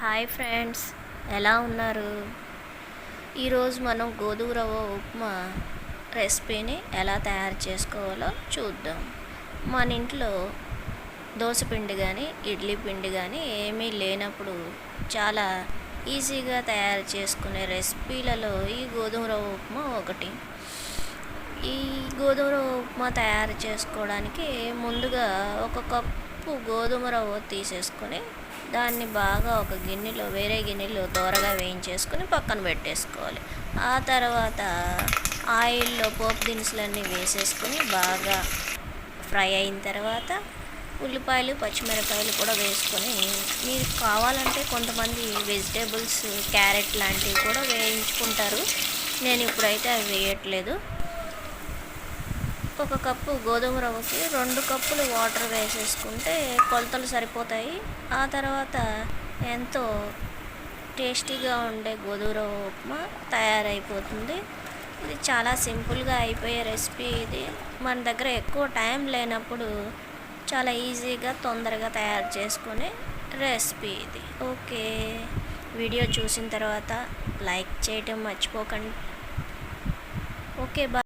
Hi friends, ఎలా ఉన్నారు? ఈరోజు మనం గోధుమ రవ్వ ఉప్మా రెసిపీని ఎలా తయారు చేసుకోవాలో చూద్దాం. మన ఇంట్లో దోశ పిండి కానీ ఇడ్లీ పిండి కానీ ఏమీ లేనప్పుడు చాలా ఈజీగా తయారు చేసుకునే రెసిపీలలో ఈ గోధుమ రవ్వ ఉప్మా ఒకటి. ఈ గోధుమ రవ్వ ఉప్మా తయారు చేసుకోవడానికి ముందుగా ఒక కప్పు గోధుమ రవ్వ తీసేసుకొని దాన్ని బాగా ఒక గిన్నెలో వేరే గిన్నెలో దోరగా వేయించేసుకొని పక్కన పెట్టేసుకోవాలి. ఆ తర్వాత ఆయిల్లో పోపు దినుసులన్నీ వేసేసుకొని బాగా ఫ్రై అయిన తర్వాత ఉల్లిపాయలు పచ్చిమిరపకాయలు కూడా వేసుకొని, మీరు కావాలంటే కొంతమంది వెజిటేబుల్స్ క్యారెట్ లాంటివి కూడా వేయించుకుంటారు. నేను ఇప్పుడైతే అవి వేయట్లేదు. ఒక కప్పు గోధుమ రవ్వకి 2 కప్పులు వాటర్ వేసేసుకుంటే కొలతలు సరిపోతాయి. ఆ తర్వాత ఎంతో టేస్టీగా ఉండే గోధుమ రవ్వ ఉప్మా తయారైపోతుంది. ఇది చాలా సింపుల్గా అయిపోయే రెసిపీ. ఇది మన దగ్గర ఎక్కువ టైం లేనప్పుడు చాలా ఈజీగా తొందరగా తయారు చేసుకునే రెసిపీ ఇది. ఓకే, వీడియో చూసిన తర్వాత లైక్ చేయటం మర్చిపోకండి. Okay, bye.